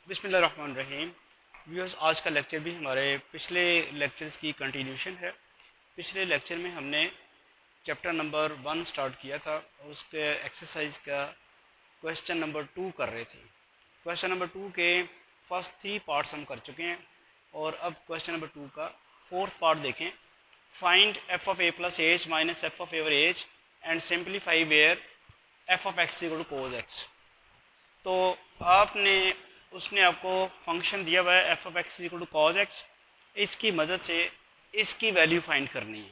बिस्मिल्लाहिर्रहमानिर्रहीम। व्यूअर्स, आज का लेक्चर भी हमारे पिछले लेक्चर्स की कंटिन्यूशन है। पिछले लेक्चर में हमने चैप्टर नंबर 1 स्टार्ट किया था और उसके एक्सरसाइज का क्वेश्चन नंबर 2 कर रहे थे। क्वेश्चन नंबर 2 के फर्स्ट 3 पार्ट्स हम कर चुके हैं और अब क्वेश्चन नंबर 2 का फोर्थ पार्ट देखें। Find F of A plus H minus F of a over H and simplify where F of x equal to cos X. तो आपने उसने आपको फंक्शन दिया हुआ है F of x equal to cos X. इसकी मदद से इसकी वैल्यू फाइंड करनी है।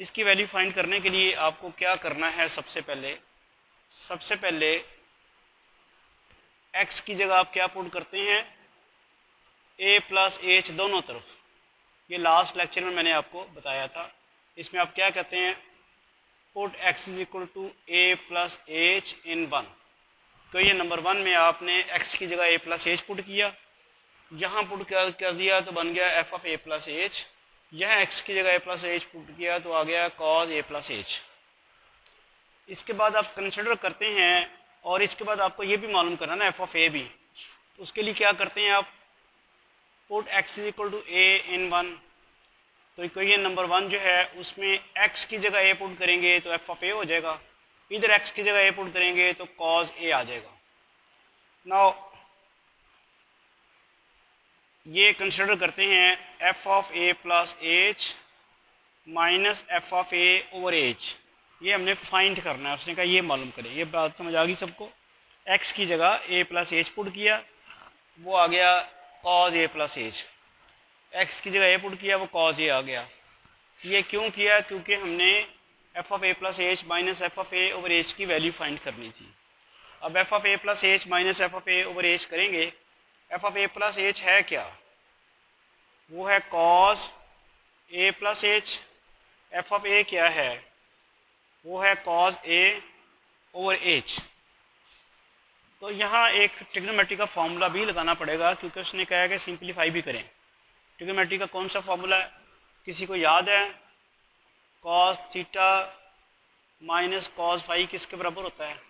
इसकी वैल्यू फाइंड करने के लिए आपको क्या करना है? सबसे पहले एक्स की जगह आप क्या पुट करते हैं? ए प्लस एच दोनों तरफ। ये लास्ट लेक्चर में मैंने आपको बताया था। इसमें आप क्या कहते हैं? Put x is equal to A plus H in one. तो ये नंबर 1 में आपने x की जगह a प्लस एच पुट किया, यहाँ पुट कर दिया तो बन गया F of A plus H. यहाँ x की जगह a प्लस एच पुट किया तो आ गया कॉज ए प्लस एच। इसके बाद आप कंसिडर करते हैं और इसके बाद आपको ये भी मालूम करना ना एफ ऑफ ए भी। तो उसके लिए क्या करते हैं आप? Put x is equal to A in one. तो ये नंबर 1 जो है उसमें x की जगह a पुट करेंगे तो एफ ऑफ ए हो जाएगा, इधर x की जगह a पुट करेंगे तो कॉज ए आ जाएगा। नाउ ये कंसिडर करते हैं f of A plus H minus F of a over H. ये हमने फाइंड करना है। उसने कहा ये मालूम करें। ये बात समझ आ गई सबको? एक्स की जगह ए प्लस एच पुट किया, वो आ गया कॉज ए प्लस एच। एक्स की जगह ए पुट किया, वो कॉज ए आ गया। ये क्यों किया? क्योंकि हमने f of A plus H minus F of a over h की वैल्यू फाइंड करनी थी। अब f of A plus H minus F of a over h करेंगे। F of A plus h है क्या? वो है cos a plus h. F of a क्या है? वो है कॉस ए ओवर एच। तो यहाँ एक ट्रिग्नोमेट्री का फार्मूला भी लगाना पड़ेगा क्योंकि उसने कहा है कि सिंप्लीफाई भी करें। ट्रिग्नोमेट्री का कौन सा फार्मूला है? किसी को याद है? Cos theta minus cos phi किसके बराबर होता है?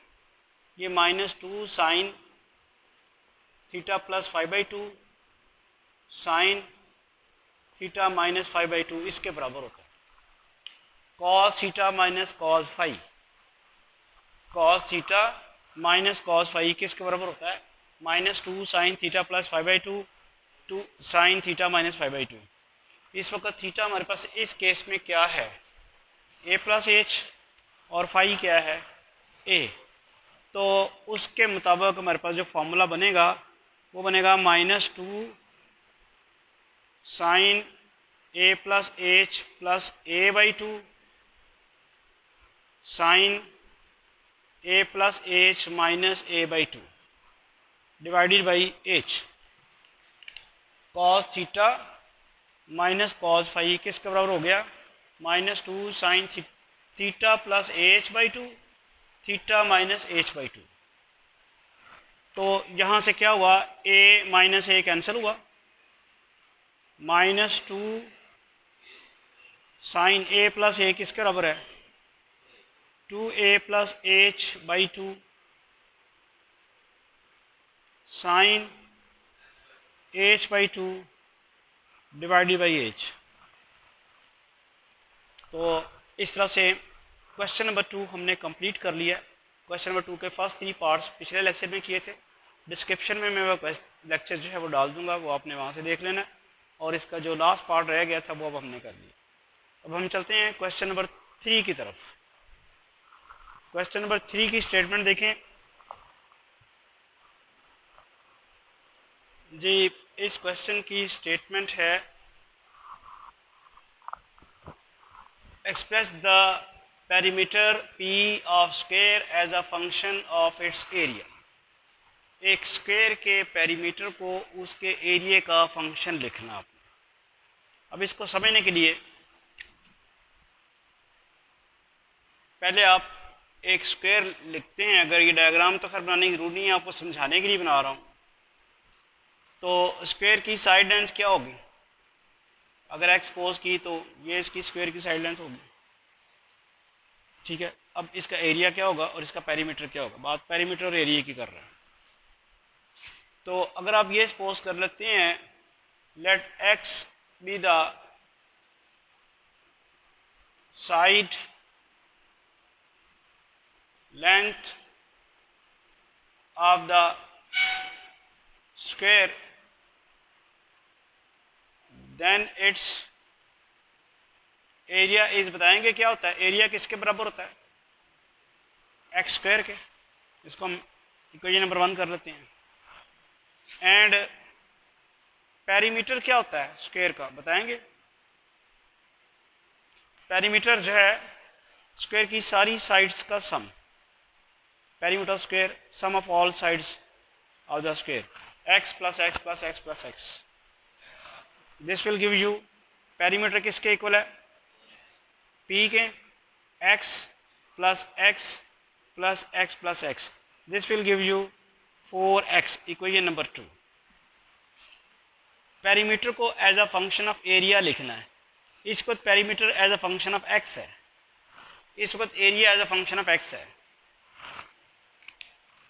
ये -2 sine theta plus 5/2 sine theta minus 5/2 इसके बराबर होता है। Cos theta minus cos phi, cos theta minus cos phi किसके बराबर होता है? -2 sine theta plus 5/2 two sine theta minus 5/2। इस वक्त थीटा हमारे पास इस केस में क्या है? ए प्लस एच और फाई क्या है? ए। तो उसके मुताबिक हमारे पास जो फार्मूला बनेगा वो बनेगा -2 sine a plus h plus a/2 sine a plus H minus a/2 divided by h. Cos theta minus cos phi किसके बराबर हो गया? -2 sine theta plus h/2 theta minus h/2। तो यहाँ से क्या हुआ? a माइनस ए कैंसिल हुआ। -2 साइन ए प्लस ए किसके बराबर है? 2a plus h/2 sine h/2 divided by h. तो इस तरह से क्वेश्चन नंबर 2 हमने कंप्लीट कर लिया। क्वेश्चन नंबर 2 के फर्स्ट 3 पार्ट्स पिछले लेक्चर में किए थे। डिस्क्रिप्शन में मैं वो लेक्चर जो है वो डाल दूंगा, वो आपने वहाँ से देख लेना। और इसका जो लास्ट पार्ट रह गया था वो अब हमने कर लिया। अब हम चलते हैं क्वेश्चन नंबर 3 की तरफ। क्वेश्चन नंबर 3 की स्टेटमेंट देखें जी। इस क्वेश्चन की स्टेटमेंट है express the perimeter P of square as a function of its area. एक स्क्वायर के पेरीमीटर को उसके एरिया का फंक्शन लिखना आपने। अब इसको समझने के लिए पहले आप एक स्क्वायर लिखते हैं। अगर ये डायग्राम तो खैर बनाने की जरूरत नहीं है, आपको समझाने के लिए बना रहा हूँ। तो स्क्वायर की साइड लेंथ क्या होगी? अगर एक्स पोज की तो ये इसकी स्क्वायर की साइड लेंथ होगी, ठीक है। अब इसका एरिया क्या होगा और इसका पेरीमीटर क्या होगा? बात पेरीमीटर और एरिया की कर रहे हैं। तो अगर आप ये सपोज कर लेते हैं, let x be the side length of the square, then its area is, बताएंगे क्या होता है एरिया, किसके बराबर होता है, एक्स स्क्वायर के। इसको हम इक्वेशन नंबर 1 कर लेते हैं। एंड पेरीमीटर क्या होता है स्क्वायर का, बताएंगे। पेरीमीटर जो है स्क्वायर की सारी साइड्स का sum, perimeter square sum of all sides of the square, x plus x plus x plus x. This will give you, perimeter किसके इक्वल है, पी के, x plus x plus x plus x. This will give you 4x, equation number 2। Perimeter को as a function of area लिखना है। इस वक्त perimeter as a function of x है, इस वक्त area as a function of x है।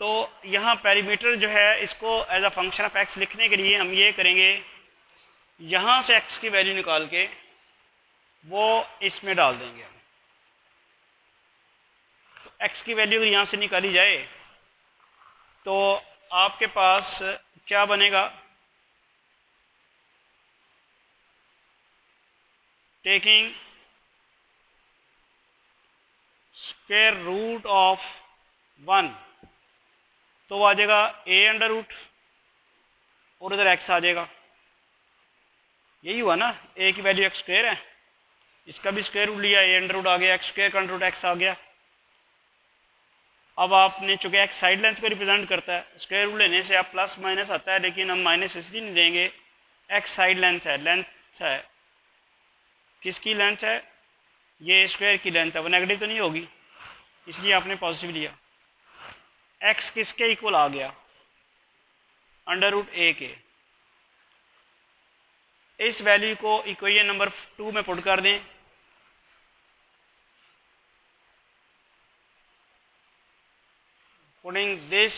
तो यहाँ पेरीमीटर जो है इसको as a function of x लिखने के लिए हम ये करेंगे, यहाँ से x की वैल्यू निकाल के वो इसमें डाल देंगे हम। तो x की वैल्यू अगर यहाँ से निकाली जाए तो आपके पास क्या बनेगा, टेकिंग स्क्वायर रूट ऑफ 1, तो आ जाएगा a अंडर रूट और इधर x आ जाएगा। यही हुआ ना, a की वैल्यू एक्स स्क्वायर है, इसका भी स्क्वायर रूट लिया, a अंडर रूट आ गया, एक्स स्क्वायर का अंडर रूट x आ गया। अब आपने चूँकि x साइड लेंथ को रिप्रेजेंट करता है, स्क्वायर रूट लेने से आप प्लस माइनस आता है, लेकिन हम माइनस इसलिए नहीं लेंगे, x साइड लेंथ है, लेंथ है, किसकी लेंथ है, ये स्क्वायर की लेंथ है, वो नेगेटिव तो नहीं होगी, इसलिए आपने पॉजिटिव लिया। x किसके इक्वल आ गया, अंडर रूट a के। इस वैल्यू को इक्वेशन नंबर 2 में पुट कर दें, putting this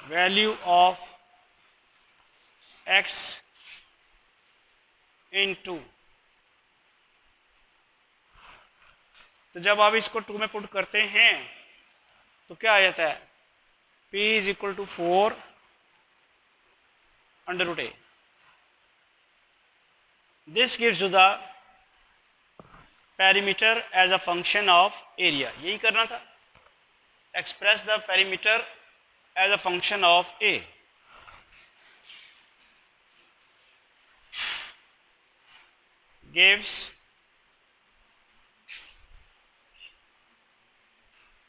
value of x into, तो जब आप इसको 2 में पुट करते हैं तो क्या आ जाता है, p is equal to 4 under root a। This gives you the perimeter as a function of area. यही करना था, express the perimeter as a function of a। gives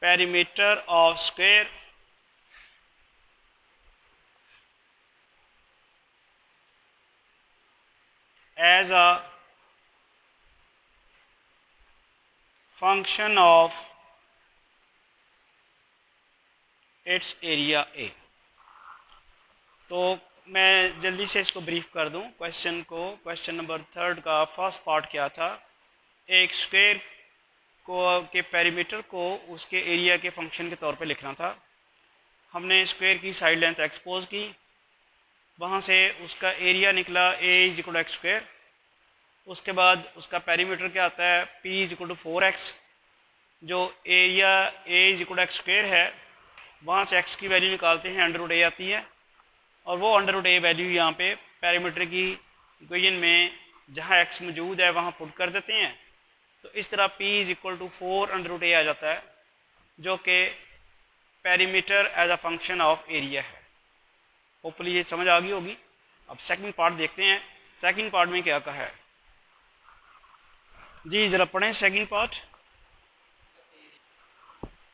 perimeter of square as a function of its area A। तो मैं जल्दी से इसको brief कर दूं क्वेश्चन को। क्वेश्चन नंबर 3 का फर्स्ट पार्ट क्या था, एक स्क्वायर को के पेरीमीटर को उसके एरिया के फंक्शन के तौर पे लिखना था। हमने स्क्वायर की साइड लेंथ एक्सपोज की, वहाँ से उसका एरिया निकला a is equal to x square. उसके बाद उसका पेरीमीटर क्या आता है, p is equal to 4x। जो area a is equal to x square है, वहाँ से x की वैल्यू निकालते हैं, अंडर रूट a आती है, और वो अंडर रूट a वैल्यू यहाँ पे पेरीमीटर की इक्वेशन में जहाँ x मौजूद है वहाँ पुट कर देते हैं। तो इस तरह p is equal to 4 under root a आ जाता है, जो कि perimeter as a function of area है। होपफुली ये समझ आ गई होगी। अब सेकंड पार्ट देखते हैं, सेकंड पार्ट में क्या कहा है जी, ज़रा पढ़ें सेकंड पार्ट।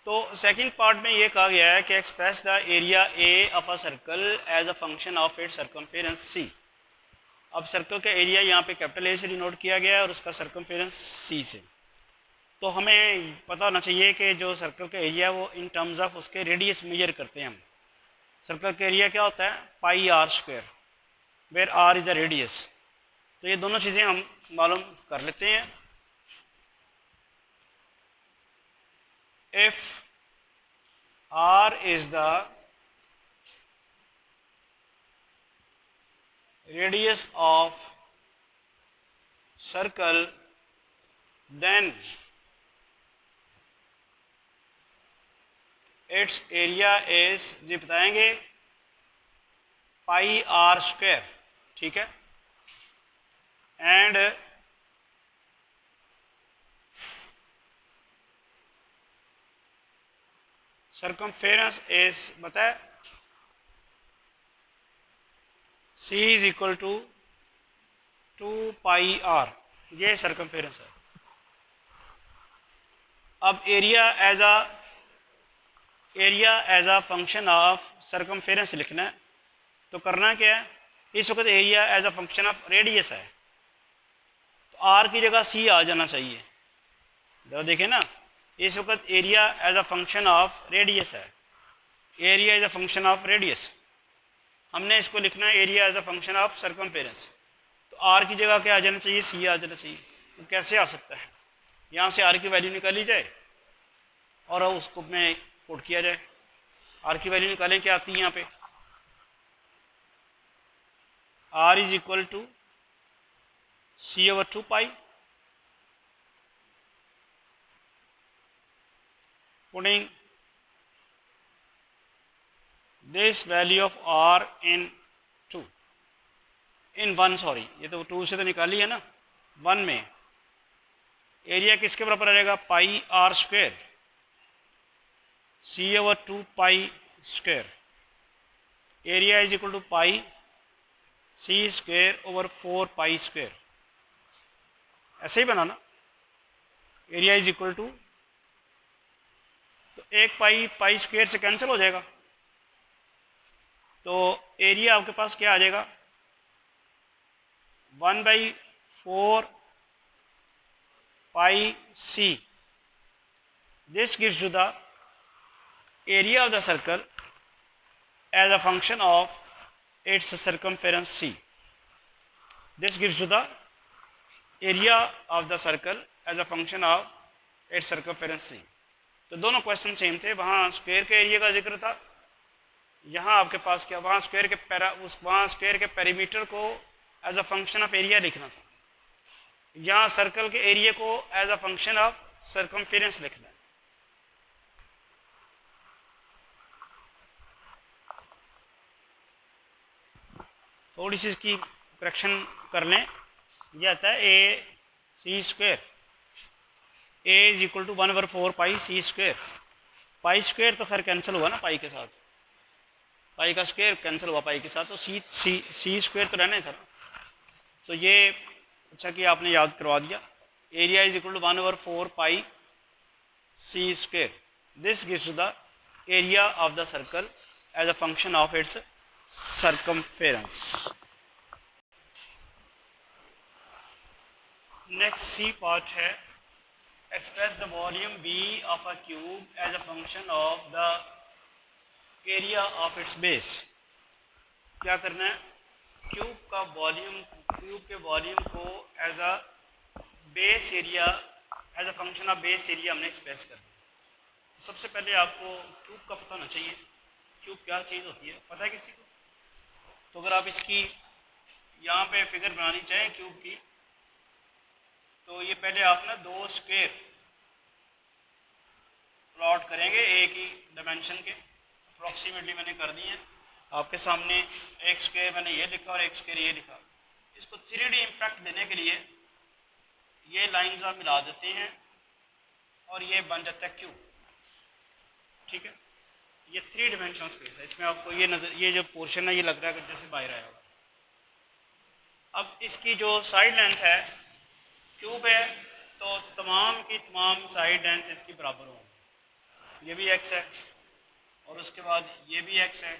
तो सेकंड पार्ट में ये कहा गया है कि express the area A of a circle as a function of its circumference C. अब सर्कल का एरिया यहाँ पे कैपिटल ए से डिनोट किया गया है और उसका सर्कमफेरेंस सी से। तो हमें पता होना चाहिए कि जो सर्कल का एरिया वो इन टर्म्स ऑफ उसके रेडियस मेजर करते हैं हम। सर्कल का एरिया क्या होता है, pi r square, where r is the radius. तो ये दोनों चीज़ें हम मालूम कर लेते हैं। If r is the radius of circle, then its area is, जी बताएंगे, पाई आर स्क्वायर, ठीक है, एंड सर्कमफेरेंस इज बताए C is equal to 2 pi r, ये सर्कमफेरेंस है। अब area as a function of circumference लिखना है, तो करना क्या है, इस वक्त area as a function of radius है, तो आर की जगह सी आ जाना चाहिए। जरा देखें ना, इस वक्त area as a function of radius है, area as a function of radius, हमने इसको लिखना है area as a function of circumference, तो आर की जगह क्या आ जाना चाहिए, सी आ जाना चाहिए। तो कैसे आ सकता है, यहाँ से आर की वैल्यू निकाली जाए और उसको में पुट किया जाए। आर की वैल्यू निकालें, क्या आती है यहाँ पे, r is equal to c over 2 pi, putting this value of r in 2 in 1, sorry ये तो 2 से तो निकाली है ना, 1 में एरिया किसके बराबर रहेगा, pi r square, c over 2 pi square, area is equal to pi c square over 4 pi square, ऐसे ही बनाना, एरिया इज इक्वल टू, तो एक पाई पाई स्क्वायर से कैंसिल हो जाएगा, तो एरिया आपके पास क्या आ जाएगा, 1/4 pi c, this gives you the area of the circle as a function of its circumference c, this gives you the area of the circle as a function of its circumference c। तो दोनों question same थे, वहाँ square के area का जिक्र था, यहाँ आपके पास क्या, वहाँ स्क्वायर के पेरीमीटर को as a function of area लिखना था, यहाँ सर्कल के एरिया को as a function of circumference लिखना है। थोड़ी सी इसकी करेक्शन कर लें, यह आता है A C square, A is equal to 1/4 pi c square, pi square तो खैर कैंसिल हुआ ना पाई के साथ, पाई का स्क्वायर कैंसिल हुआ पाई के साथ, तो सी स्क्वायर तो रहना ही था ना, तो ये अच्छा कि आपने याद करवा दिया, area is equal to 1/4 pi c square, this gives the area of the circle as a function of its circumference. Next c part है, express the volume V of a cube as a function of the area of its base। क्या करना है, cube के volume को as a base area, as a function of base area हमने express करना है। तो सबसे पहले आपको क्यूब का पता होना चाहिए, क्यूब क्या चीज़ होती है, पता है किसी को, तो अगर आप इसकी यहाँ पे फिगर बनानी चाहें क्यूब की, तो ये पहले आप ना 2 स्क्वायर प्लॉट करेंगे एक ही डायमेंशन के, अप्रॉक्सीमेटली मैंने कर दी है आपके सामने, एक स्क्वायर मैंने ये लिखा और एक स्क्वायर ये लिखा। इसको 3D इम्पैक्ट देने के लिए ये लाइंस आप मिला देते हैं और ये बन जाता है क्यूब, ठीक है, ये 3 डायमेंशनल स्पेस है, इसमें आपको ये नज़र, ये जो पोर्शन है ये लग रहा है जैसे बाहर आया होगा। अब इसकी जो साइड लेंथ है, क्यूब है तो तमाम की तमाम साइड लेंथ इसकी बराबर होंगी, ये भी एक्स है और उसके बाद ये भी एक्स है,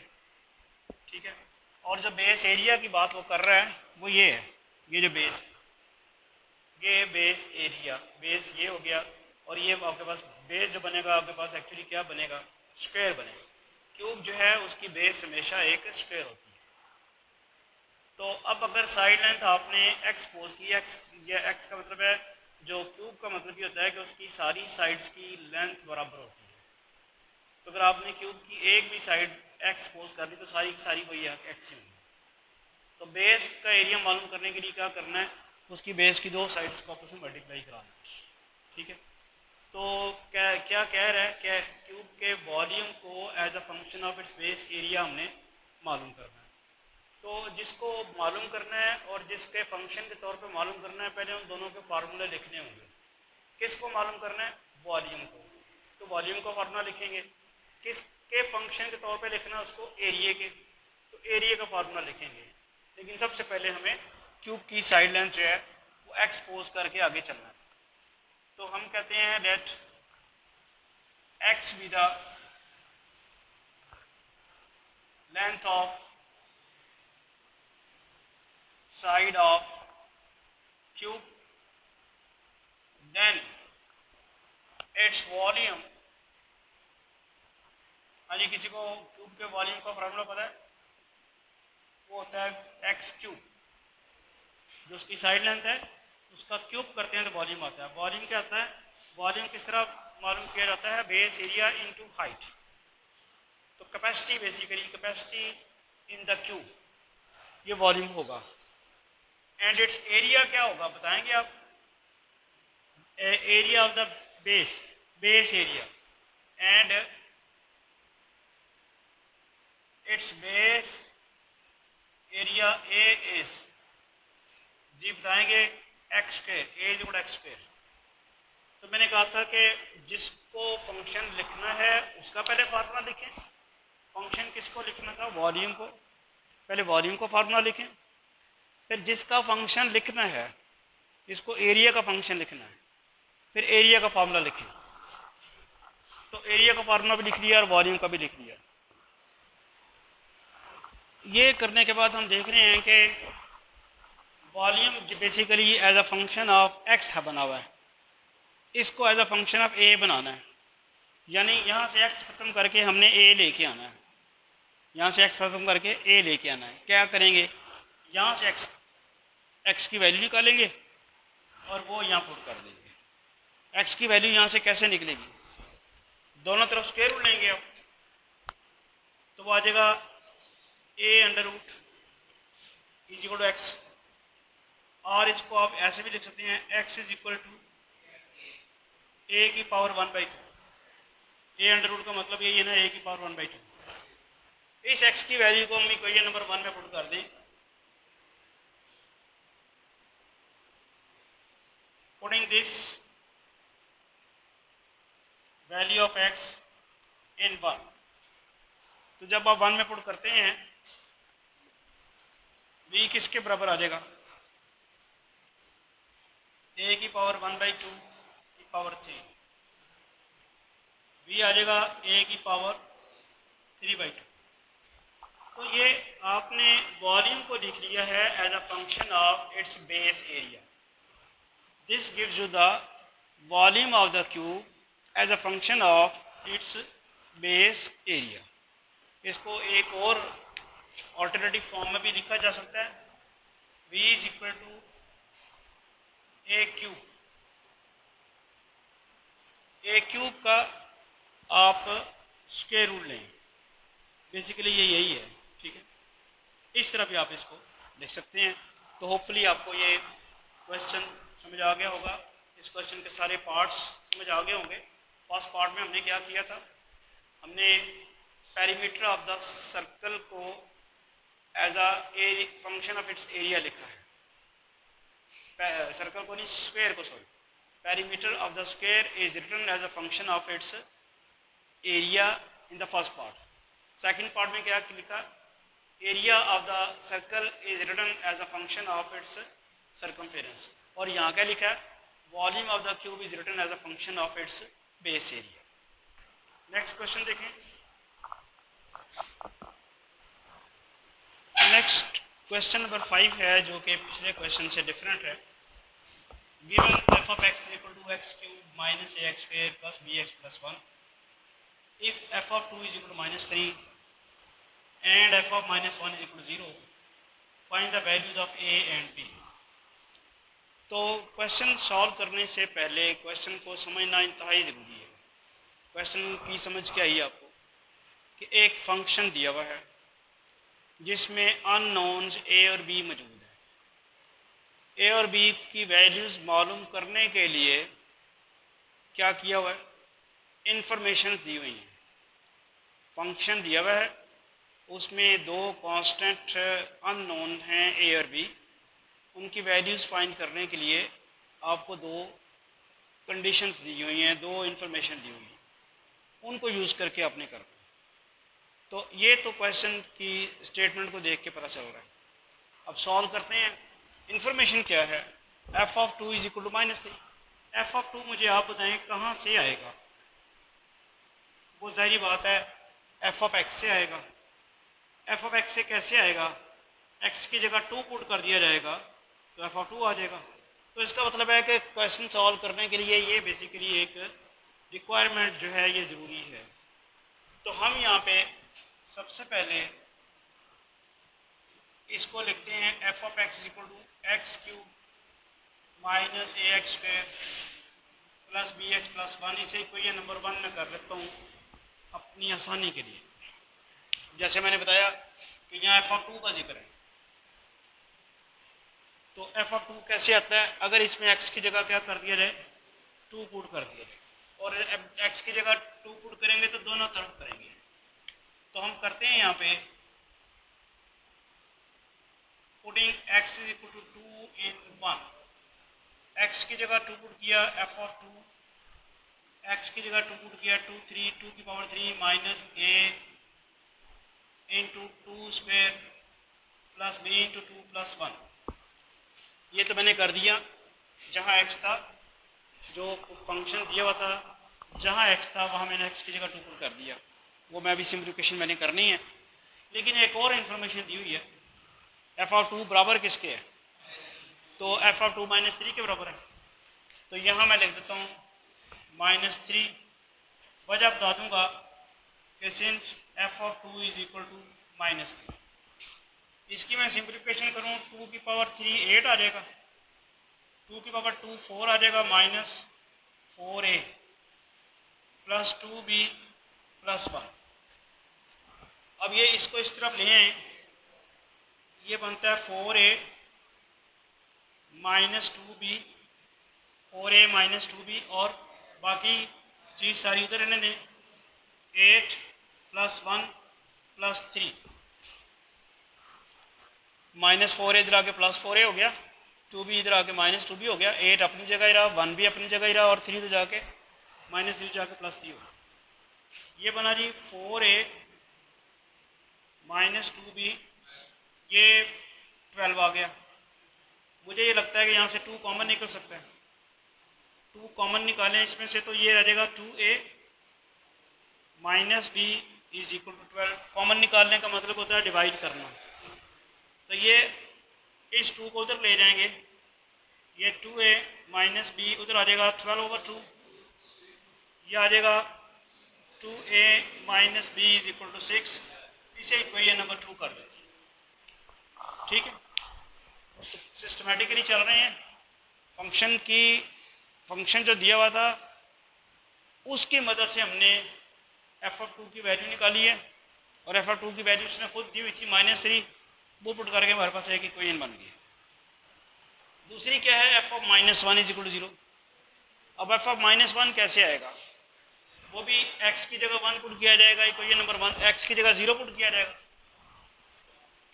ठीक है, और जो बेस एरिया की बात वो कर रहा है वो ये है, ये जो बेस है, ये बेस एरिया, बेस ये हो गया, और ये आपके पास बेस जो बनेगा आपके पास एक्चुअली क्या बनेगा, स्क्वायर बनेगा। क्यूब जो है उसकी बेस हमेशा एक स्क्वायर होती है। तो अब अगर साइड लेंथ आपने एक्स पोज की, एक्स या एक्स का मतलब है, जो क्यूब का मतलब ये होता है कि उसकी सारी साइड्स की लेंथ बराबर होती है, तो अगर आपने क्यूब की एक भी साइड एक्स पोज कर दी तो सारी की सारी वही एक्स ही होंगी। तो बेस का एरिया मालूम करने के लिए क्या करना है, उसकी बेस की दो साइड्स को आपस में मल्टीप्लाई कराना है, ठीक है। तो क्या क्या कह रहा है, क्या क्यूब के वॉल्यूम को as a function of its base area हमने मालूम करना है। तो जिसको मालूम करना है और जिसके फंक्शन के तौर पे मालूम करना है, पहले उन दोनों के फार्मूले लिखने होंगे। किसको मालूम करना है, वॉल्यूम को, तो वॉल्यूम का फार्मूला लिखेंगे। किसके फंक्शन के तौर पे लिखना है उसको, एरिया के, तो एरिया का फार्मूला लिखेंगे। लेकिन सबसे पहले हमें क्यूब की साइड लेंथ जो है वो एक्सपोज करके आगे चलना है। तो हम कहते हैं let x be the length of side of cube, then its volume. यानी किसी को क्यूब के वॉल्यूम का फार्मूला पता है, वो होता है एक्स क्यूब, जो उसकी साइड लेंथ है उसका क्यूब करते हैं तो वॉल्यूम आता है। वॉल्यूम क्या आता है, वॉल्यूम किस तरह मालूम किया जाता है, बेस एरिया इनटू हाइट। तो capacity, basically capacity in the cube, ये वॉल्यूम होगा। एंड इट्स एरिया क्या होगा बताएंगे आप, area of the base, base area, and its base area a is, जी बताएंगे, x square, A is equal x square. तो मैंने कहा था कि जिसको फंक्शन लिखना है उसका पहले फार्मूला लिखें। फंक्शन किसको लिखना था, वॉल्यूम को, पहले वॉल्यूम को फार्मूला लिखें। फिर जिसका फंक्शन लिखना है, इसको एरिया का फंक्शन लिखना है, फिर एरिया का फार्मूला लिखें। तो एरिया का फार्मूला भी लिख लिया और वॉल्यूम का भी लिख लिया। ये करने के बाद हम देख रहे हैं कि volume basically as a function of x बना हुआ है, इसको as a function of a बनाना है। यानी यहाँ से एक्स ख़त्म करके हमने ए लेके आना है, यहाँ से एक्स ख़त्म करके ए लेके आना है। क्या करेंगे, यहाँ से एक्स की वैल्यू निकालेंगे और वो यहाँ पुट कर देंगे। एक्स की वैल्यू यहाँ से कैसे निकलेगी, दोनों तरफ स्क्वायर रूट लेंगे आप, तो वो आ जाएगा a under root is equal to x. और इसको आप ऐसे भी लिख सकते हैं, x is equal to a की पावर 1/2। ए अंडर रूट का मतलब यही है ना, ए की पावर 1/2। इस एक्स की वैल्यू को हम इक्वेशन नंबर 1 में पुट कर दें, putting this value of x in 1। तो जब आप 1 में पुट करते हैं, v किसके बराबर आ जाएगा, a की पावर 1/2 की पावर 3, v आ जाएगा a की पावर 3/2। तो ये आपने वॉल्यूम को लिख लिया है as a function of its base area. This gives you the volume of the cube as a function of its base area. इसको एक और ऑल्टरनेटिव फॉर्म में भी लिखा जा सकता है, v is equal to a cube. A cube का आप स्क्वायर रूट लें, बेसिकली ये यही है, ठीक है। इस तरह भी आप इसको लिख सकते हैं। तो होपफुली आपको ये क्वेश्चन समझ आ गया होगा, इस क्वेश्चन के सारे पार्ट्स समझ आ गए होंगे। फर्स्ट पार्ट में हमने क्या किया था, हमने पेरीमीटर ऑफ द सर्कल को as a function of its area लिखा है, सर्कल को नहीं, स्क्वायर को, sorry. Perimeter of the square is written as a function of its area in the first part. Second part में क्या लिखा, area of the circle is written as a function of its circumference. और यहाँ क्या लिखा है, volume of the cube is written as a function of its base area. Next question देखें। Next question number 5 है, जो कि पिछले क्वेश्चन से डिफरेंट है। Given f of x is equal to x cube minus ax square plus bx plus 1, if f of 2 is equal to minus 3 and f of minus 1 is equal to 0, find the values of a and b। तो question solve करने से पहले question को समझना इंतहाई ज़रूरी है। Question की समझ क्या आई आपको कि एक फंक्शन दिया हुआ है, जिसमें अननोन्स ए और बी मौजूद है। ए और बी की वैल्यूज़ मालूम करने के लिए क्या किया हुआ है, इंफॉर्मेशन दी हुई हैं। फंक्शन दिया हुआ है, उसमें दो कांस्टेंट अननोन हैं ए और बी, उनकी वैल्यूज़ फाइंड करने के लिए आपको दो कंडीशंस दी हुई हैं, दो इंफॉर्मेशन दी हुई हैं, उनको यूज़ करके आपने करना। तो ये तो क्वेश्चन की स्टेटमेंट को देख के पता चल रहा है। अब सॉल्व करते हैं। इंफॉर्मेशन क्या है, F of two is equal to -3। F of two मुझे आप बताएं कहाँ से आएगा। वो ज़ाहिर बात है एफ ऑफ एक्स से आएगा। एफ ऑफ एक्स से कैसे आएगा, एक्स की जगह 2 पुट कर दिया जाएगा तो एफ ऑफ 2 आ जाएगा। तो इसका मतलब है कि क्वेश्चन सॉल्व करने के लिए ये बेसिकली एक रिक्वायरमेंट जो है ये ज़रूरी है। तो हम यहाँ पे सबसे पहले इसको लिखते हैं f of x equal to x cube minus a x square plus b x plus 1। इसे कोई ये नंबर 1 में कर लेता हूँ अपनी आसानी के लिए। जैसे मैंने बताया कि यहाँ एफ ऑफ 2 का जिक्र है, तो एफ ऑफ 2 कैसे आता है, अगर इसमें एक्स की जगह क्या कर दिया जाए, 2 पुट कर दिया जाए, और एक्स की जगह 2 पुट करेंगे तो दोनों तरफ करेंगे। तो हम करते हैं यहाँ पे putting x is equal to 2 in 1, x की जगह 2 पुट किया एफ ऑफ 2, एक्स की जगह 2 पुट किया 2 3 2 की power 3 minus a into 2 square plus b into 2 plus 1। ये तो मैंने कर दिया जहाँ x था, जो फंक्शन दिया हुआ था जहाँ x था वहाँ मैंने x की जगह 2 पुट कर दिया। वो मैं अभी सिंप्लीफिकेशन मैंने करनी है। लेकिन एक और इन्फॉर्मेशन दी हुई है, एफ ऑफ 2 बराबर किसके है, तो एफ ऑफ 2 -3 के बराबर है। तो यहाँ मैं लिख देता हूँ -3। वजह बता दूंगा कि since f of 2 is equal to -3, इसकी मैं सिंप्लीफिकेशन करूँ 2 की पावर 3 8 आ जाएगा, 2 की पावर 2 4 आ जाएगा, minus 4a plus 2b plus 1। अब ये इसको इस तरफ ले आए, ये बनता है 4a minus 2b, 4a minus 2b, और बाकी चीज़ सारी उधर रहने दें, 8 प्लस 1 प्लस 3, -4a इधर आके +4a हो गया, 2b इधर आके -2b हो गया, 8 अपनी जगह ही रहा, 1 भी अपनी जगह ही रहा, और 3 तो जाके -3 जाके +3 हो गया। ये बना जी 4a माइनस 2b, ये 12 आ गया। मुझे ये लगता है कि यहाँ से 2 कॉमन निकल सकता है, 2 कॉमन निकालें इसमें से तो ये रह जाएगा 2a minus b is equal to 12। Common निकालने का मतलब होता है डिवाइड करना। तो ये इस 2 को उधर ले जाएंगे, ये 2a माइनस बी उधर आ जाएगा 12/2, ये आ जाएगा 2a minus b is equal to 6। इसे इक्वेशन नंबर 2 कर देते हैं। ठीक है, तो सिस्टमेटिकली चल रहे हैं। फंक्शन जो दिया हुआ था उसकी मदद से हमने एफ ऑफ 2 की वैल्यू निकाली है, और एफ ऑफ 2 की वैल्यू उसने खुद दी हुई थी -3, वो पुट करके हमारे पास एक इक्वेशन बन गई। दूसरी क्या है, F of -1 is equal to 0। अब एफ ऑफ -1 कैसे आएगा, वो भी एक्स की जगह 1 पुट किया जाएगा, इक्वेशन नंबर 1, एक्स की जगह 0 पुट किया जाएगा।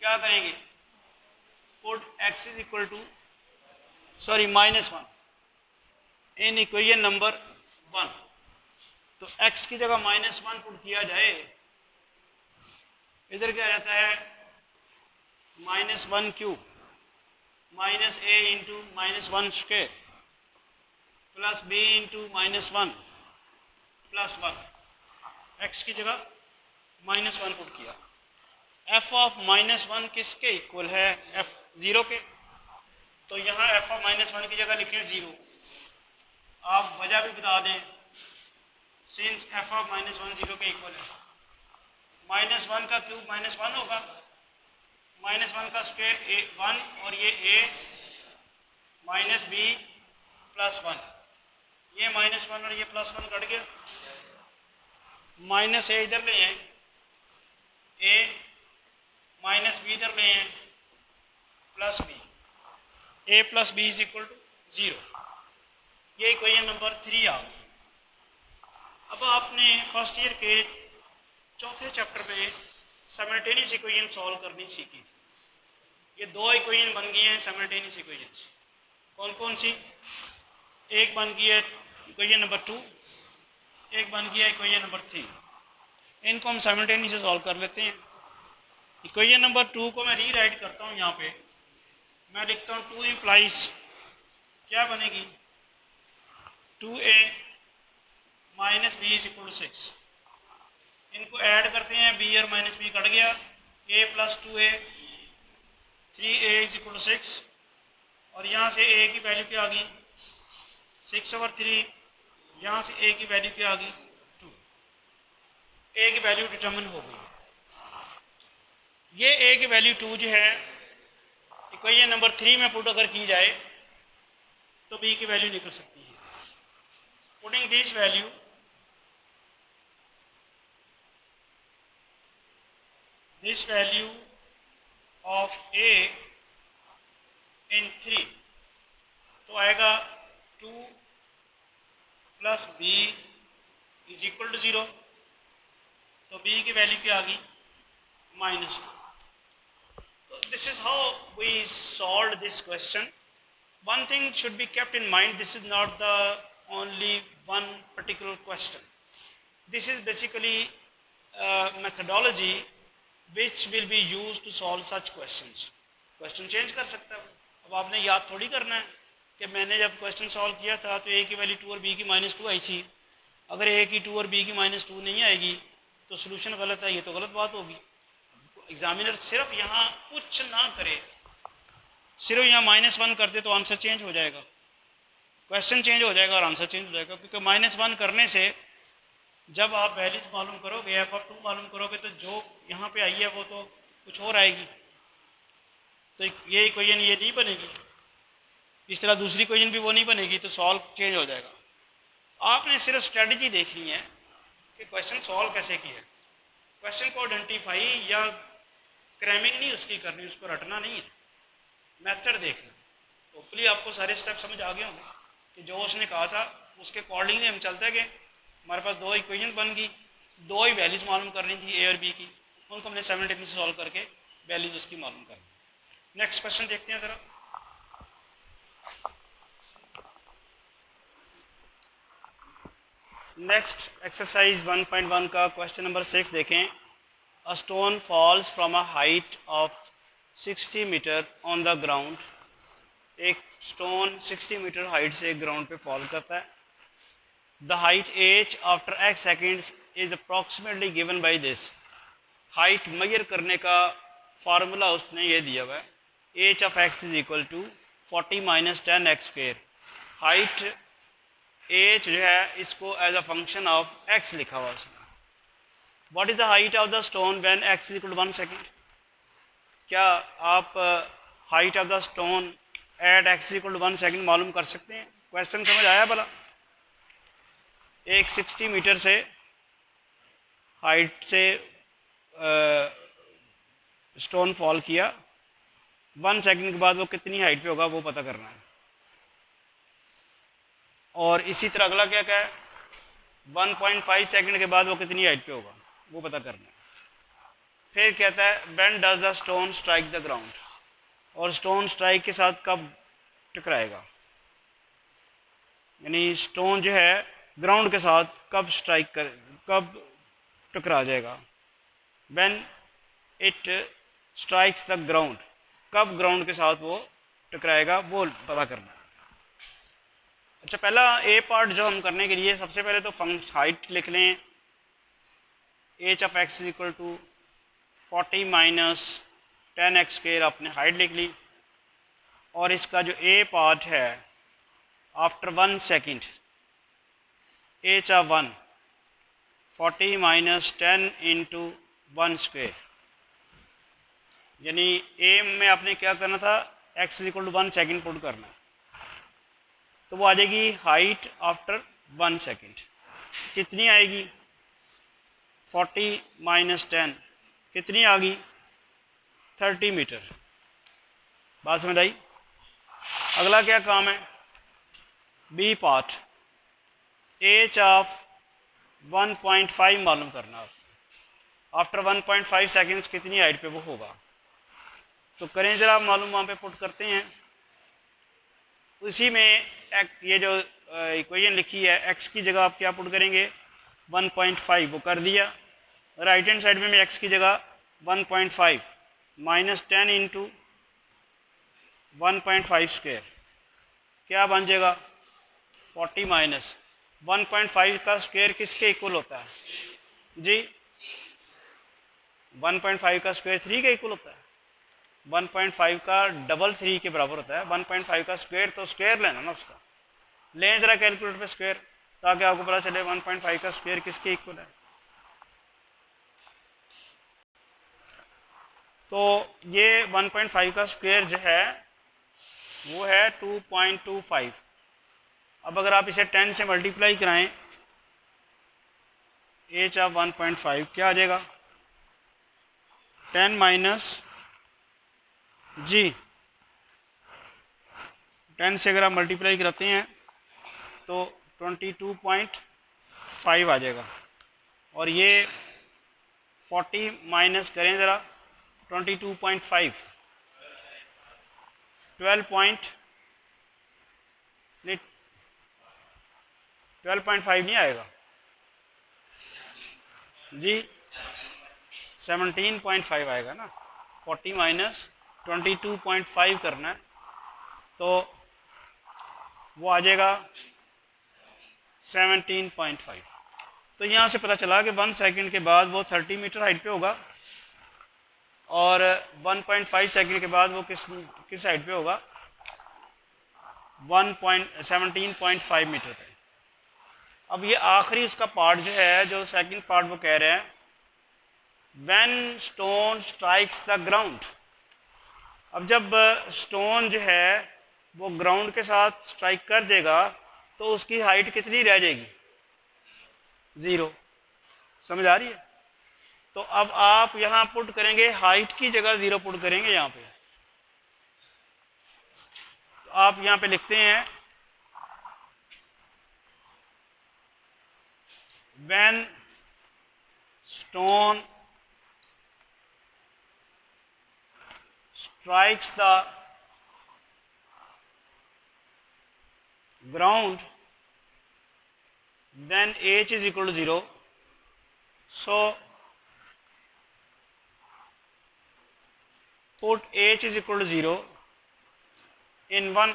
क्या करेंगे, put x is equal to -1 in equation number 1। तो x की जगह -1 पुट किया जाए, इधर क्या रहता है -1 cube minus a into -1 square plus b into -1 plus 1। x की जगह -1 पुट किया। f ऑफ -1 किसके इक्वल है, f 0 के। तो यहाँ f ऑफ -1 की जगह लिखें 0। आप वजह भी बता दें, सिंस एफ ऑफ -1 0 के इक्वल है, -1 का क्यूब -1 होगा, -1 का स्क्वायर 1, और ये a माइनस बी प्लस 1, ये -1 और ये +1 कट गया, -a इधर ले आए, a माइनस बी इधर ले हैं, plus b, a plus b is equal to 0। ये इक्वेशन नंबर 3 आ गई। अब आपने फर्स्ट ईयर के चौथे चैप्टर में साइमल्टेनियस इक्वेशन सॉल्व करनी सीखी थी। ये दो इक्वेशन बन गई हैं साइमल्टेनियस इक्वेशंस। कौन कौन सी? एक बन गई है इक्वेशन नंबर 2, एक बन गया इक्वेशन नंबर 3। इनको हम साइमल्टेनियस से सॉल्व कर लेते हैं। इक्वेशन नंबर 2 को मैं रीराइट करता हूँ। यहाँ पे मैं लिखता हूँ 2 इम्प्लाइज क्या बनेगी, 2a minus b is equal to 6। इनको ऐड करते हैं, बी और माइनस बी कट गया, a plus 2a, 3a is equal to 6। और यहाँ से a की वैल्यू क्या आ गई, 6/3। यहाँ से a की वैल्यू क्या आ गई, 2। a की वैल्यू डिटर्मिन हो गई। ये a की वैल्यू 2 जो है इक्वेशन नंबर 3 में पुट अगर की जाए तो b की वैल्यू निकल सकती है। Putting this value of a in 3 तो आएगा 2 plus b is equal to 0। तो b की वैल्यू क्या आ गई, -2। So this is how we solved this question. One thing should be kept in mind, this is not the only one particular question. This is basically a methodology which will be used to solve such questions. Question change कर सकता है। अब आपने याद थोड़ी करना है कि मैंने जब क्वेश्चन सॉल्व किया था तो a की वैल्यू 2 और b की -2 आई थी। अगर a की 2 और b की -2 नहीं आएगी तो सोल्यूशन गलत है, ये तो गलत बात होगी। एग्जामिनर सिर्फ यहाँ कुछ ना करे, सिर्फ यहाँ -1 कर दे तो आंसर चेंज हो जाएगा, क्वेश्चन चेंज हो जाएगा और आंसर चेंज हो जाएगा। क्योंकि -1 करने से जब आप वैल्यूज मालूम करोगे, f(2) मालूम करोगे, तो जो यहाँ पे आई है वो तो कुछ और आएगी। तो ये इक्वेशन ये नहीं बनेगी, इस तरह दूसरी इक्वेशन भी वो नहीं बनेगी, तो सॉल्व चेंज हो जाएगा। आपने सिर्फ स्ट्रेटजी देखनी है कि क्वेश्चन सॉल्व कैसे किया है। क्वेश्चन को आइडेंटिफाई या क्रैमिंग नहीं उसकी करनी, उसको रटना नहीं है, मेथड देखना। तो होपफुली आपको सारे स्टेप समझ आ गए होंगे कि जो उसने कहा था उसके अकॉर्डिंगली हम चलते गए। हमारे पास दो इक्वेशन बन गई, दो ही वैल्यूज़ मालूम करनी थी ए और बी की, उनको हमने साइमल्टेनियसली सॉल्व करके वैल्यूज़ उसकी मालूम करनी। नेक्स्ट क्वेश्चन देखते हैं ज़रा। नेक्स्ट एक्सरसाइज 1.1 का क्वेश्चन नंबर 6 देखें। A stone falls from a height of 60 metre on the ground. एक स्टोन 60 मीटर हाइट से ग्राउंड पे फॉल करता है। The height h after x seconds is approximately given by this. Height measure करने का formula उसने ये दिया हुआ है, h of x is equal to 40 - 10x²। Height h जो है इसको as a function of x लिखा हुआ उसने। What is the height of the stone when x is equal to 1 second. क्या आप height of the stone at x equal to 1 second मालूम कर सकते हैं? क्वेश्चन समझ आया भला? एक 60 मीटर से हाइट से स्टोन फॉल किया, 1 सेकेंड के बाद वो कितनी हाइट पे होगा वो पता करना है। और इसी तरह अगला क्या क्या है, 1.5 सेकेंड के बाद वो कितनी हाइट पे होगा वो पता करना है। फिर कहता है when does the stone strike the ground, और स्टोन स्ट्राइक के साथ कब टकराएगा, यानी स्टोन जो है ग्राउंड के साथ कब टकरा जाएगा। When it strikes the ground, कब ग्राउंड के साथ वो टकराएगा वो पता करना है। अच्छा, पहला ए पार्ट जो हम करने के लिए सबसे पहले तो हाइट लिख लें, h of x is equal to 40 - 10x² आपने हाइट लिख ली। और इसका जो ए पार्ट है after 1 second, h of 1 40 - 10 into 1², यानी ए में आपने क्या करना था, x is equal to 1 second put करना है, तो वो आ जाएगी हाइट आफ्टर 1 सेकेंड। कितनी आएगी, 40 - 10 कितनी आ गई, 30 मीटर। बात समझ आई? अगला क्या काम है? बी पार्ट, एच ऑफ 1.5 मालूम करना। आफ्टर 1.5 सेकेंड्स कितनी हाइट पे वो होगा। तो करें ज़रा मालूम, वहाँ पे पुट करते हैं। उसी में ये जो इक्वेशन लिखी है, एक्स की जगह आप क्या पुट करेंगे? 1.5, वो कर दिया। राइट हैंड साइड में मैं एक्स की जगह 1.5 माइनस 10 इंटू 1.5 स्क्वायर, क्या बन जाएगा? 40 माइनस 1.5 का स्क्वायर किसके इक्वल होता है जी? 1.5 का स्क्वायर 3 के इक्वल होता है। 1.5 का डबल 3 के बराबर होता है। 1.5 का स्क्वायर, तो स्क्वायर लेना ना उसका। लें ज़रा कैलकुलेटर पे स्क्वायर, ताकि आपको पता चले 1.5 का स्क्वायर किसके इक्वल है। तो ये 1.5 का स्क्वायर जो है वो है 2.25। अब अगर आप इसे 10 से मल्टीप्लाई कराएं, एच ऑफ 1.5 क्या आ जाएगा? 10 माइनस जी, 10 से अगर आप मल्टीप्लाई कराते हैं तो 22.5 आ जाएगा। और ये 40 माइनस करें ज़रा 22.5, 12.5 नहीं आएगा जी, 17.5 आएगा ना। 40 माइनस 22.5 करना है तो वो आ जाएगा 17.5। तो यहाँ से पता चला कि 1 सेकंड के बाद वो 30 मीटर हाइट पे होगा, और 1.5 सेकंड के बाद वो किस हाइट पे होगा? 17.5 मीटर पे। अब ये आखिरी उसका पार्ट जो है, जो सेकंड पार्ट, वो कह रहे हैं when stone strikes the ground. अब जब स्टोन जो है वो ग्राउंड के साथ स्ट्राइक कर देगा तो उसकी हाइट कितनी रह जाएगी? 0। समझ आ रही है? तो अब आप यहाँ पुट करेंगे, हाइट की जगह 0 पुट करेंगे यहाँ पे। तो आप यहाँ पे लिखते हैं when stone strikes the ground then h is equal to 0. So put h is equal to 0 in 1।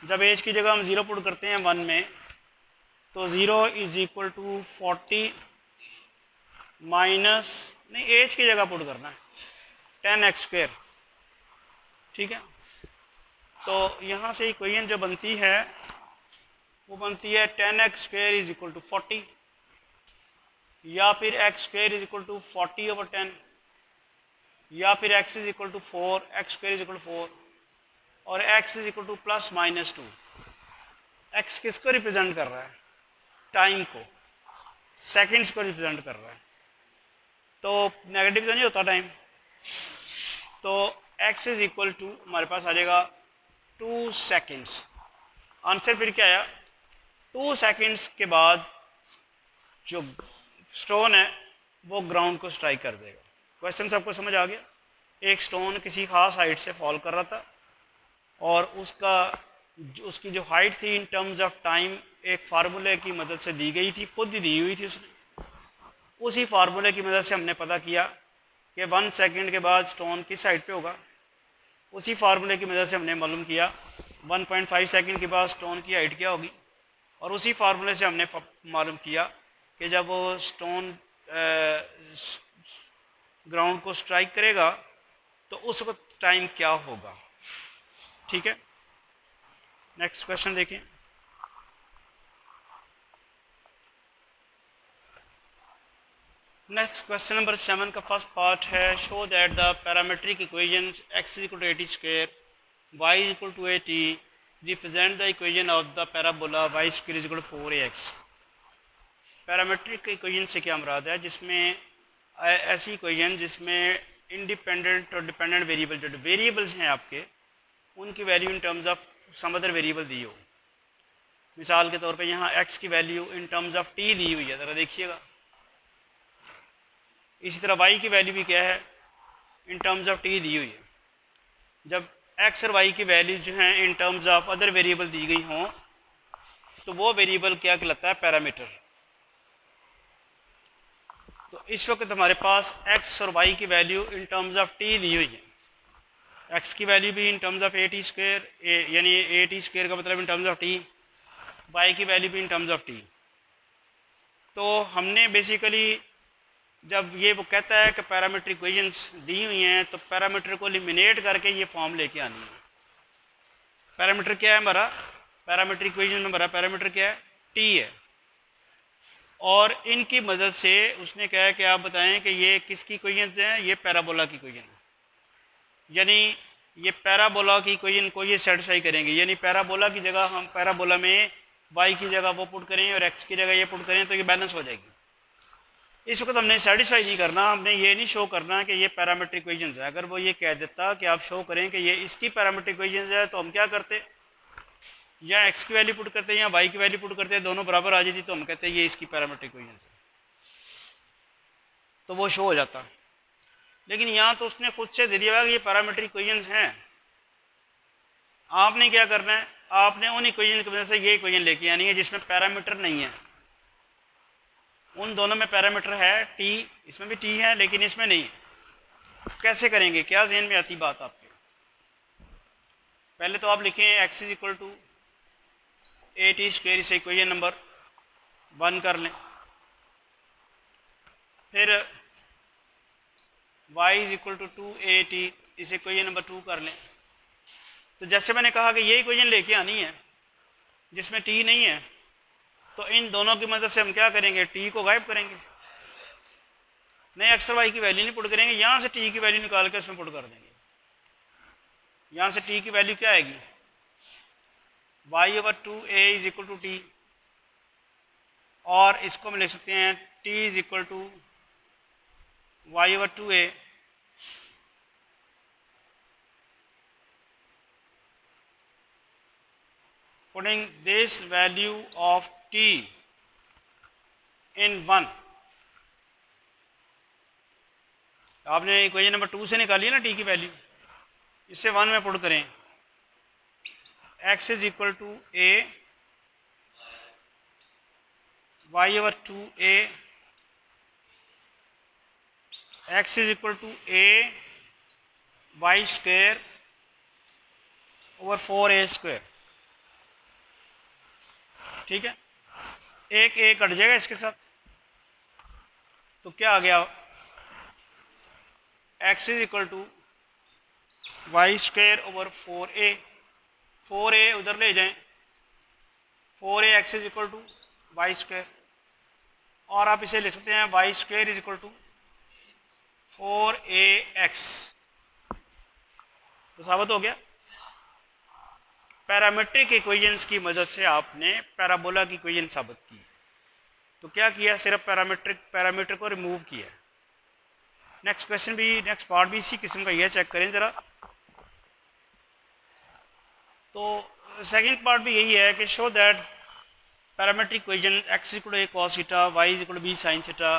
जब h की जगह हम 0 पुट करते हैं 1 में, तो 0 इज इक्वल टू 40 माइनस, नहीं h की जगह पुट करना है 10x स्क्वायर। ठीक है? तो यहाँ से इक्वेशन जो बनती है वो बनती है 10x square is equal to 40, या फिर x square is equal to 40/10, या फिर x is equal to 4, x square is equal to 4, और x is equal to plus minus 2। x किसको रिप्रेजेंट कर रहा है? टाइम को, सेकंड्स को रिप्रेजेंट कर रहा है। तो नेगेटिव तो नहीं होता टाइम। तो x इज इक्वल टू हमारे पास आ जाएगा 2 सेकेंड्स। आंसर फिर क्या आया? 2 सेकेंड्स के बाद जो स्टोन है वो ग्राउंड को स्ट्राइक कर देगा। क्वेश्चन सबको समझ आ गया? एक स्टोन किसी खास हाइट से फॉल कर रहा था, और उसकी जो हाइट थी इन टर्म्स ऑफ टाइम एक फार्मूले की मदद से दी गई थी, खुद ही दी हुई थी उसने। उसी फार्मूले की मदद से हमने पता किया कि 1 सेकंड के बाद स्टोन किस हाइट पे होगा। उसी फार्मूले की मदद से हमने मालूम किया 1.5 सेकंड के बाद स्टोन की हाइट क्या होगी, और उसी फार्मूले से हमने मालूम किया कि जब वो स्टोन ग्राउंड को स्ट्राइक करेगा तो उस वक्त टाइम क्या होगा। ठीक है? नेक्स्ट क्वेश्चन देखें। नेक्स्ट क्वेश्चन नंबर 7 का फर्स्ट पार्ट है, show that the parametric equation x is equal to 80 square, y is equal to 80 represent the equation of the parabola y square is equal to 4ax। Parametric equation से क्या मुराद है? जिसमें ऐसी equation जिसमें independent और dependent variable, जो variables हैं आपके, उनकी value in terms of some other variable दी हो। मिसाल के तौर पे यहाँ x की value in terms of t दी हुई है, ज़रा देखिएगा। इसी तरह y की वैल्यू भी क्या है, इन टर्म्स ऑफ t दी हुई है। जब x और y की वैल्यू जो हैं in terms of other variable दी गई हों तो वो वेरिएबल क्या कहलाता है, पैरामीटर। तो इस वक्त हमारे पास x और y की value in terms of t दी हुई है। x की वैल्यू भी इन terms of A t square, यानी ए टी स्क्वेयर का मतलब इन टर्म्स ऑफ t, y की वैल्यू भी इन टर्म्स ऑफ t। तो हमने बेसिकली जब ये वो कहता है कि पैरामीट्रिक इक्वेशंस दी हुई हैं तो पैरामीटर को एलिमिनेट करके ये फॉर्म लेके आनी है। पैरामीटर क्या है हमारा, पैरामीट्रिक इक्वेशन में हमारा पैरामीटर क्या है, t है। और इनकी मदद से उसने कहा कि आप बताएं कि ये किसकी इक्वेशंस हैं, ये पैराबोला की इक्वेशन है। यानी ये पैराबोला की इक्वेशन को ये सेटिस्फाई करेंगे। यानी पैराबोला की जगह हम पैराबोला में y की जगह वो पुट करें और x की जगह ये पुट करें तो ये बैलेंस हो जाएगी। इस वक्त हमने सेटिस्फाई नहीं करना, हमने ये नहीं शो करना कि ये पैरामीट्रिक इक्वेशंस है। अगर वो ये कह देता कि आप शो करें कि ये इसकी पैरामीट्रिक इक्वेशंस है तो हम क्या करते, या x की वैल्यू पुट करते या y की वैल्यू पुट करते, दोनों बराबर आ जाती तो हम कहते ये इसकी पैरामीट्रिक इक्वेशंस है, तो वो शो हो जाता। लेकिन यहाँ तो उसने खुद से दे दिया कि ये पैरामीट्रिक इक्वेशंस हैं। आपने क्या करना है, आपने उन इक्वेशन की वजह से ये इक्वेशन लेके आनी है जिसमें पैरामीटर नहीं है। उन दोनों में पैरामीटर है t, इसमें भी t है लेकिन इसमें नहीं। कैसे करेंगे, क्या ज़हन में आती बात आपके? पहले तो आप लिखें x is equal to a t square, इसे इक्वेशन नंबर 1 कर लें। फिर y is equal to 2at, इसे इक्वेशन नंबर 2 कर लें। तो जैसे मैंने कहा कि ये इक्वेशन लेके आनी है जिसमें t नहीं है, तो इन दोनों की मदद से हम क्या करेंगे, t को गायब करेंगे। नहीं, x और y की वैल्यू नहीं पुट करेंगे, यहाँ से t की वैल्यू निकाल के उसमें पुट कर देंगे। यहाँ से t की वैल्यू क्या आएगी, y/2a is equal to T, और इसको हम लिख सकते हैं t is equal to y/2a putting this value of t in 1। आपने इक्वेशन नंबर 2 से निकाली ना t की वैल्यू, इससे 1 में पुट करें। x is equal to a y/2a, x is equal to a y square over 4a square. ठीक है, एक a कट जाएगा इसके साथ, तो क्या आ गया, x is equal to y square over 4a, 4a उधर ले जाएं, 4a x is equal to y square, और आप इसे लिख सकते हैं y square is equal to 4ax। तो साबित हो गया, पैरामीट्रिक इक्वेशंस की मदद से आपने पैराबोला की इक्वेशन साबित की। तो क्या किया, सिर्फ पैरामीटर को रिमूव किया। नेक्स्ट क्वेश्चन भी, नेक्स्ट पार्ट भी इसी किस्म का यह चेक करें ज़रा। तो सेकंड पार्ट भी यही है कि show that parametric equation x equal to a cos theta, y equal to b sin theta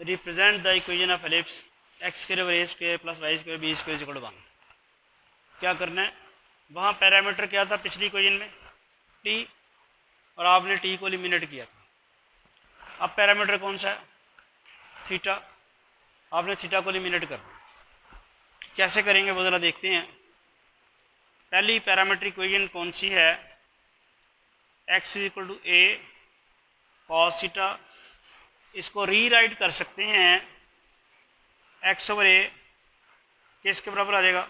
represent the equation of ellipse x square over a square plus y square b square equal to 1। क्या करना है, वहाँ parameter क्या था पिछली equation में, t, और आपने t को एलिमिनेट किया था। अब पैरामीटर कौन सा है, थीटा, आपने थीटा को एलिमिनेट करना। कैसे करेंगे वो ज़रा देखते हैं। पहली पैरामीट्रिक इक्वेशन कौन सी है, x is equal to a cos theta, इसको रीराइट कर सकते हैं x ओवर a, किसके बराबर आ जाएगा,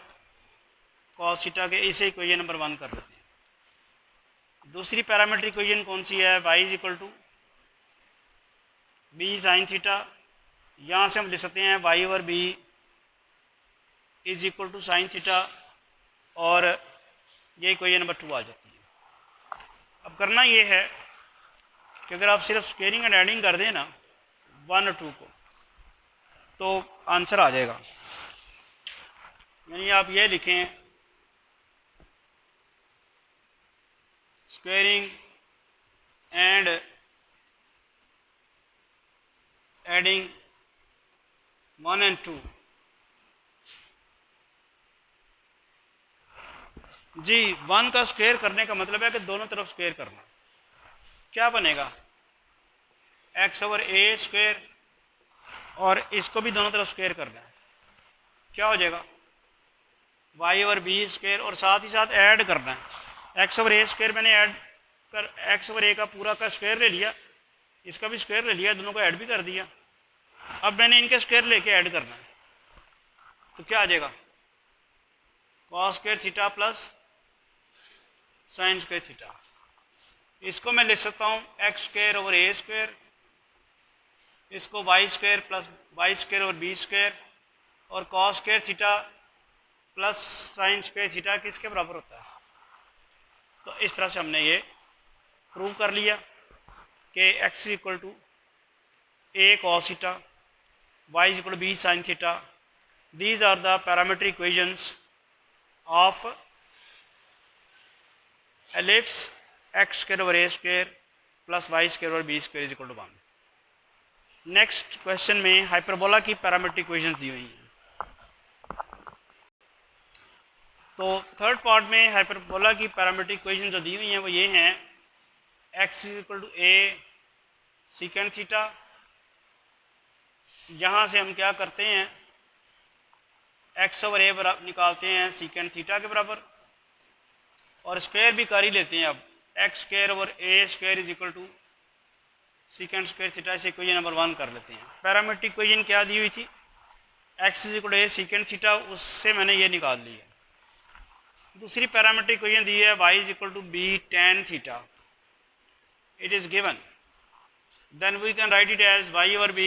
cos थीटा के। इसे इक्वेशन नंबर 1 कर लेते हैं। दूसरी पैरामीट्रिक इक्वेशन कौन सी है, y is equal to b sin theta, यहाँ से हम लिख सकते हैं y over b is equal to sine theta, और ये इक्वेशन नंबर 2 आ जाती है। अब करना ये है कि अगर आप सिर्फ स्क्वेयरिंग एंड एडिंग कर दें ना 1 और 2 को, तो आंसर आ जाएगा। यानी आप ये लिखें स्क्वेयरिंग एंड एडिंग 1 and 2। जी 1 का स्क्वायर करने का मतलब है कि दोनों तरफ स्क्वायर करना। क्या बनेगा, एक्स ओवर ए स्क्वायर, और इसको भी दोनों तरफ स्क्वायर करना है, क्या हो जाएगा वाई ओवर बी स्क्वायर, और साथ ही साथ ऐड करना है। एक्स ओवर ए स्क्वायर मैंने ऐड कर, एक्स ओवर ए का पूरा का स्क्वायर ले लिया, इसका भी स्क्वायर ले लिया, दोनों को ऐड भी कर दिया। अब मैंने इनके स्क्वायर लेके ऐड करना है, तो क्या आ जाएगा cos square theta plus sine square theta. इसको मैं लिख सकता हूँ एक्स स्क्वायर ओवर ए स्क्वायर, इसको Y square plus Y square over B square, और cos square theta plus sine square theta किसके बराबर होता है। तो इस तरह से हमने ये प्रूव कर लिया कि x is equal to a cos theta, y is equal to b sine theta. These are the parametric equations of ellipse x square over A square plus Y square over B square is equal to 1। Next question में hyperbola की parametric equations दी हुई हैं। तो third part में hyperbola की parametric equation जो दी हुई हैं वो ये हैं x is equal to a secant theta. यहाँ से हम क्या करते हैं एक्स ओवर ए निकालते हैं सीकेंड थीटा के बराबर, और स्क्वायर भी कर ही लेते हैं। अब x square over A square is equal to secant square theta से इक्वेशन नंबर 1 कर लेते हैं। पैरामीट्रिक इक्वेशन क्या दी हुई थी, x is equal to a secant theta, उससे मैंने ये निकाल लिया। दूसरी पैरामीट्रिक इक्वेशन दी है y is equal to b tan theta, it is given, then we can write it as y over b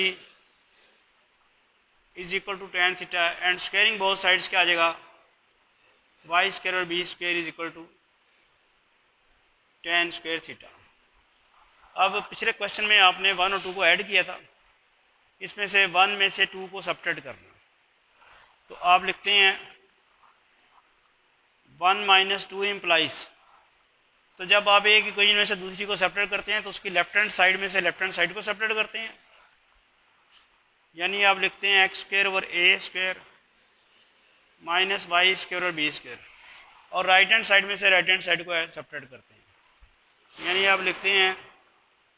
is equal to tan theta, and squaring both sides क्या आ जाएगा y स्क्वायर और b square is equal to tan square theta. अब पिछले question में आपने 1 और 2 को ऐड किया था, इसमें से 1 में से 2 को सब्ट्रैक्ट करना, तो आप लिखते हैं 1 माइनस 2 इम्प्लाइज। तो जब आप एक इक्वेशन में से दूसरी को सेपरेट करते हैं तो उसकी लेफ्ट हैंड साइड में से लेफ्ट हैंड साइड को सेपरेट करते हैं, यानी आप लिखते हैं एक्स स्क्वायर ओवर ए स्क्वायर माइनस वाई स्क्वायर और बी स्क्वायर, और राइट हैंड साइड में से राइट हैंड साइड को सेपरेट करते हैं, यानी आप लिखते हैं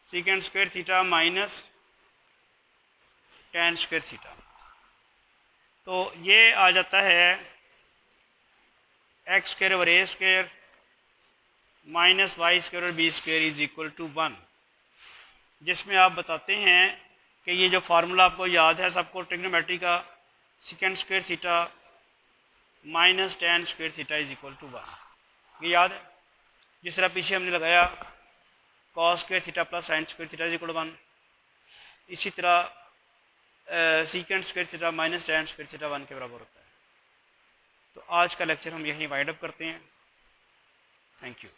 secant square theta minus tan square theta. तो ये आ जाता है एक्स स्क्वायर ओवर ए स्क्वायर माइनस वाई स्क्वायर और b square is equal to 1, जिसमें आप बताते हैं कि ये जो फार्मूला आपको याद है सबको ट्रिग्नोमेट्री का, second square theta minus tan square theta is equal to 1, ये याद है। जिस तरह पीछे हमने लगाया cos square theta plus sine square theta is equal to 1, इसी तरह second square theta minus tan square theta 1 के बराबर होता है। तो आज का लेक्चर हम यहीं वाइंड अप करते हैं। Thank you.